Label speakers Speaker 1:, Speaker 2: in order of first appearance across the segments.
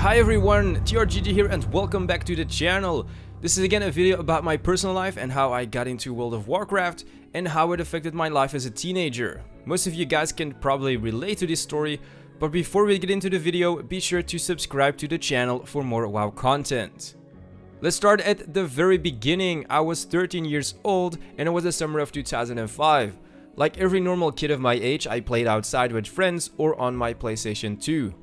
Speaker 1: Hi everyone, TRGG here and welcome back to the channel. This is again a video about my personal life and how I got into World of Warcraft and how it affected my life as a teenager. Most of you guys can probably relate to this story, but before we get into the video, be sure to subscribe to the channel for more WoW content. Let's start at the very beginning. I was 13 years old and it was the summer of 2005. Like every normal kid of my age, I played outside with friends or on my PlayStation 2.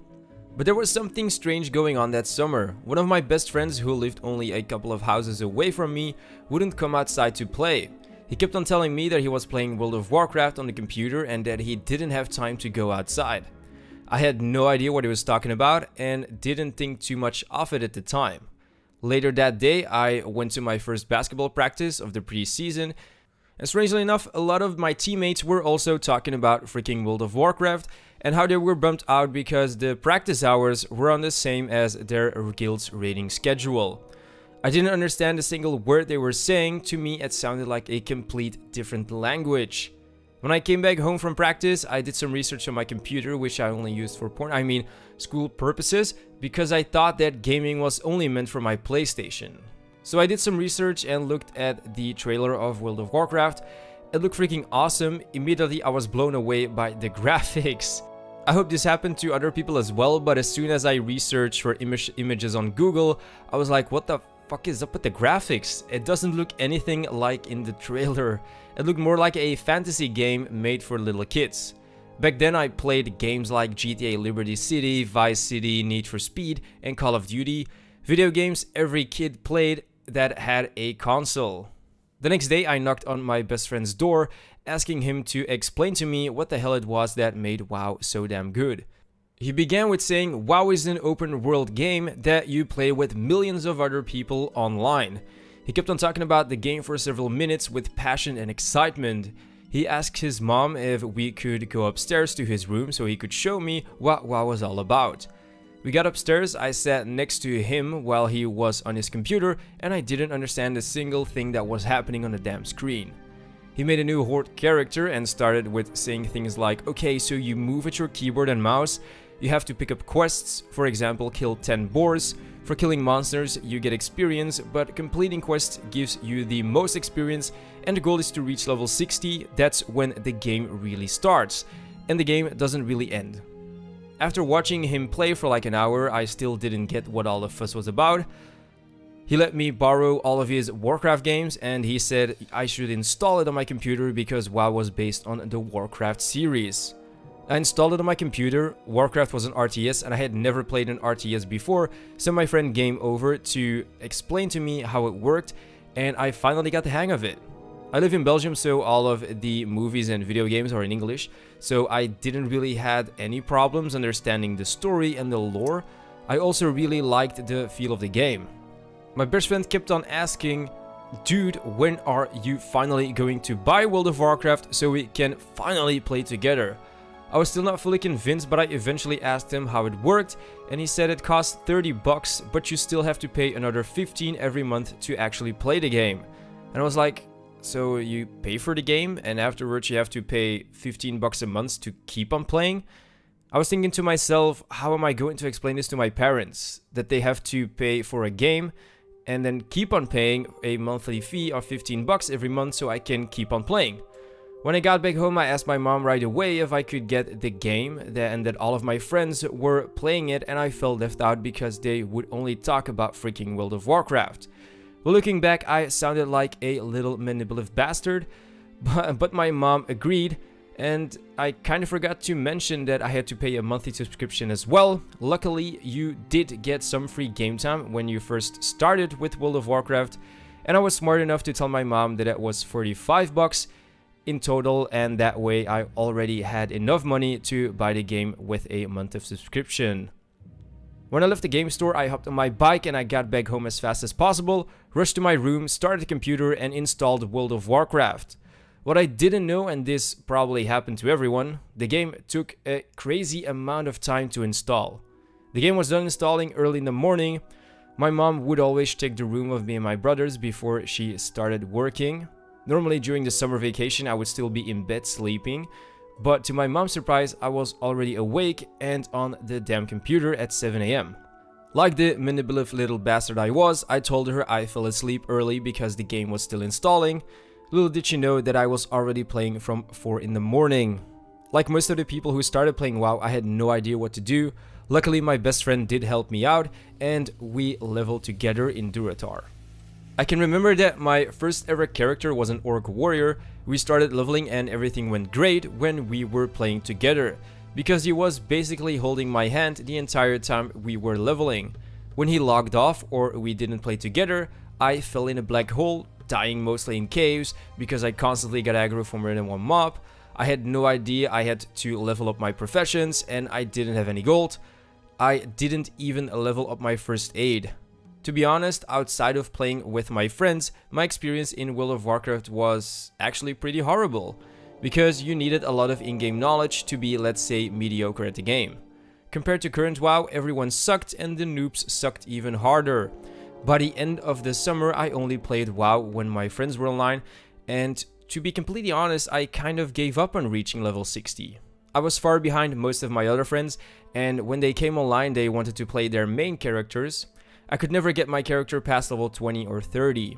Speaker 1: But there was something strange going on that summer. One of my best friends, who lived only a couple of houses away from me, wouldn't come outside to play. He kept on telling me that he was playing World of Warcraft on the computer and that he didn't have time to go outside. I had no idea what he was talking about and didn't think too much of it at the time. Later that day, I went to my first basketball practice of the preseason, and strangely enough, a lot of my teammates were also talking about freaking World of Warcraft and how they were bummed out because the practice hours were on the same as their guild's raiding schedule. I didn't understand a single word they were saying. To me, it sounded like a complete different language. When I came back home from practice, I did some research on my computer, which I only used for school purposes, because I thought that gaming was only meant for my PlayStation. So I did some research and looked at the trailer of World of Warcraft. It looked freaking awesome. Immediately I was blown away by the graphics. I hope this happened to other people as well, but as soon as I researched for images on Google, I was like, what the fuck is up with the graphics? It doesn't look anything like in the trailer. It looked more like a fantasy game made for little kids. Back then I played games like GTA Liberty City, Vice City, Need for Speed, and Call of Duty. Video games every kid played that had a console. The next day I knocked on my best friend's door, asking him to explain to me what the hell it was that made WoW so damn good. He began with saying WoW is an open world game that you play with millions of other people online. He kept on talking about the game for several minutes with passion and excitement. He asked his mom if we could go upstairs to his room so he could show me what WoW was all about. We got upstairs, I sat next to him while he was on his computer, and I didn't understand a single thing that was happening on the damn screen. He made a new horde character and started with saying things like, okay, so you move with your keyboard and mouse, you have to pick up quests, for example, kill 10 boars. For killing monsters, you get experience, but completing quests gives you the most experience, and the goal is to reach level 60, that's when the game really starts, and the game doesn't really end. After watching him play for like an hour, I still didn't get what all the fuss was about. He let me borrow all of his Warcraft games and he said I should install it on my computer because WoW was based on the Warcraft series. I installed it on my computer. Warcraft was an RTS and I had never played an RTS before, so my friend came over to explain to me how it worked and I finally got the hang of it. I live in Belgium, so all of the movies and video games are in English, so I didn't really have any problems understanding the story and the lore. I also really liked the feel of the game. My best friend kept on asking, dude, when are you finally going to buy World of Warcraft so we can finally play together? I was still not fully convinced, but I eventually asked him how it worked, and he said it costs 30 bucks, but you still have to pay another 15 every month to actually play the game. And I was like, so you pay for the game and afterwards you have to pay 15 bucks a month to keep on playing? I was thinking to myself, how am I going to explain this to my parents? That they have to pay for a game and then keep on paying a monthly fee of 15 bucks every month so I can keep on playing. When I got back home, I asked my mom right away if I could get the game and that all of my friends were playing it, and I felt left out because they would only talk about freaking World of Warcraft. Well, looking back, I sounded like a little manipulative bastard, but my mom agreed, and I kind of forgot to mention that I had to pay a monthly subscription as well. Luckily, you did get some free game time when you first started with World of Warcraft, and I was smart enough to tell my mom that it was 45 bucks in total, and that way I already had enough money to buy the game with a month of subscription. When I left the game store, I hopped on my bike and I got back home as fast as possible, rushed to my room, started the computer and installed World of Warcraft. What I didn't know, and this probably happened to everyone, the game took a crazy amount of time to install. The game was done installing early in the morning. My mom would always check the room of me and my brothers before she started working. Normally during the summer vacation I would still be in bed sleeping, but to my mom's surprise I was already awake and on the damn computer at 7 AM. Like the manipulative little bastard I was, I told her I fell asleep early because the game was still installing. Little did she know that I was already playing from 4 in the morning. Like most of the people who started playing WoW, I had no idea what to do. Luckily, my best friend did help me out, and we leveled together in Durotar. I can remember that my first ever character was an orc warrior. We started leveling and everything went great when we were playing together, because he was basically holding my hand the entire time we were leveling. When he logged off or we didn't play together, I fell in a black hole, dying mostly in caves because I constantly got aggro from more than one mob. I had no idea I had to level up my professions and I didn't have any gold. I didn't even level up my first aid. To be honest, outside of playing with my friends, my experience in World of Warcraft was actually pretty horrible, because you needed a lot of in-game knowledge to be, let's say, mediocre at the game. Compared to current WoW, everyone sucked and the noobs sucked even harder. By the end of the summer, I only played WoW when my friends were online, and to be completely honest, I kind of gave up on reaching level 60. I was far behind most of my other friends, and when they came online they wanted to play their main characters. I could never get my character past level 20 or 30.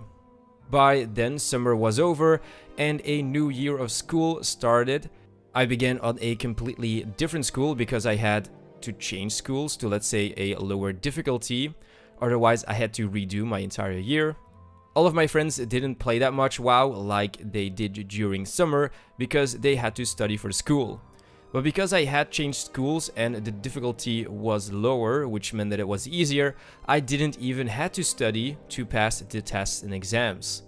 Speaker 1: By then, summer was over and a new year of school started. I began on a completely different school because I had to change schools to, let's say, a lower difficulty. Otherwise, I had to redo my entire year. All of my friends didn't play that much WoW like they did during summer because they had to study for school. But because I had changed schools and the difficulty was lower, which meant that it was easier, I didn't even have to study to pass the tests and exams.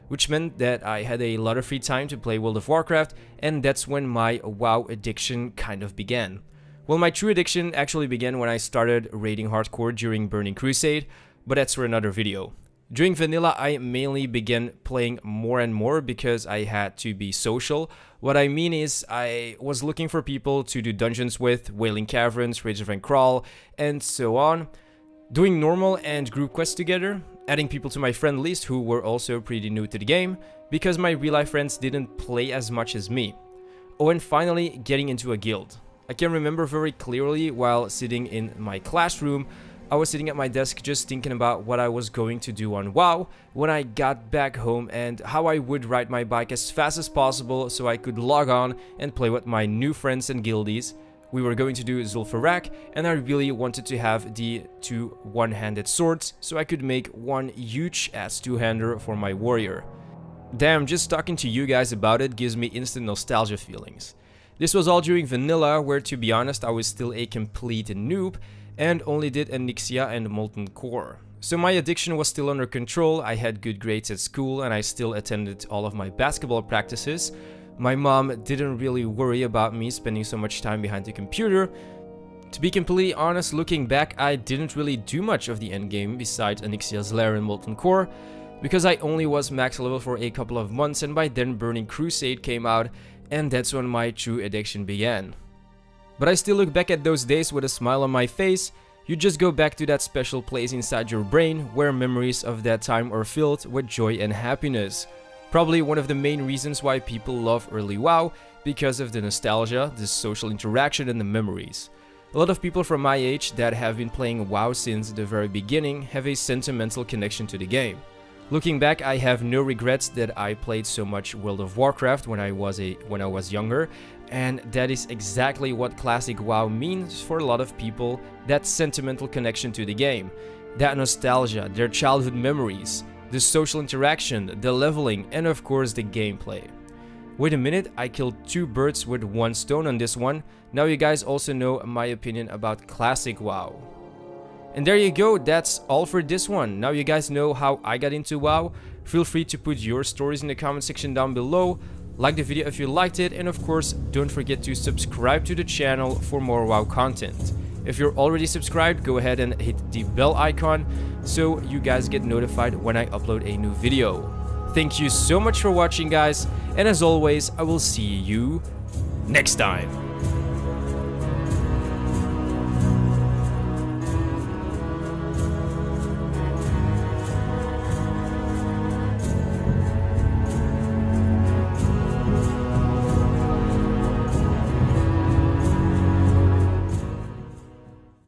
Speaker 1: Which meant that I had a lot of free time to play World of Warcraft, and that's when my WoW addiction kind of began. Well, my true addiction actually began when I started raiding hardcore during Burning Crusade, but that's for another video. During vanilla, I mainly began playing more and more because I had to be social. What I mean is, I was looking for people to do dungeons with, Wailing Caverns, Rage of Crawl, and so on. Doing normal and group quests together, adding people to my friend list who were also pretty new to the game, because my real-life friends didn't play as much as me. Oh, and finally, getting into a guild. I can remember very clearly while sitting in my classroom, I was sitting at my desk just thinking about what I was going to do on WoW when I got back home and how I would ride my bike as fast as possible so I could log on and play with my new friends and guildies. We were going to do Zul'Farrak, and I really wanted to have the 2 one-handed swords so I could make one huge ass two-hander for my warrior. Damn, just talking to you guys about it gives me instant nostalgia feelings. This was all during vanilla, where to be honest I was still a complete noob and only did Onyxia and Molten Core. So my addiction was still under control, I had good grades at school and I still attended all of my basketball practices. My mom didn't really worry about me spending so much time behind the computer. To be completely honest, looking back, I didn't really do much of the endgame besides Onyxia's Lair and Molten Core, because I only was max level for a couple of months and by then Burning Crusade came out, and that's when my true addiction began. But I still look back at those days with a smile on my face. You just go back to that special place inside your brain where memories of that time are filled with joy and happiness. Probably one of the main reasons why people love early WoW, because of the nostalgia, the social interaction and the memories. A lot of people from my age that have been playing WoW since the very beginning have a sentimental connection to the game. Looking back, I have no regrets that I played so much World of Warcraft when I was younger, and that is exactly what classic WoW means for a lot of people, that sentimental connection to the game, that nostalgia, their childhood memories, the social interaction, the leveling, and of course the gameplay. Wait a minute, I killed 2 birds with 1 stone on this one. Now you guys also know my opinion about classic WoW. And there you go, that's all for this one. Now you guys know how I got into WoW. Feel free to put your stories in the comment section down below. Like the video if you liked it, and of course, don't forget to subscribe to the channel for more WoW content. If you're already subscribed, go ahead and hit the bell icon so you guys get notified when I upload a new video. Thank you so much for watching, guys, and as always, I will see you next time.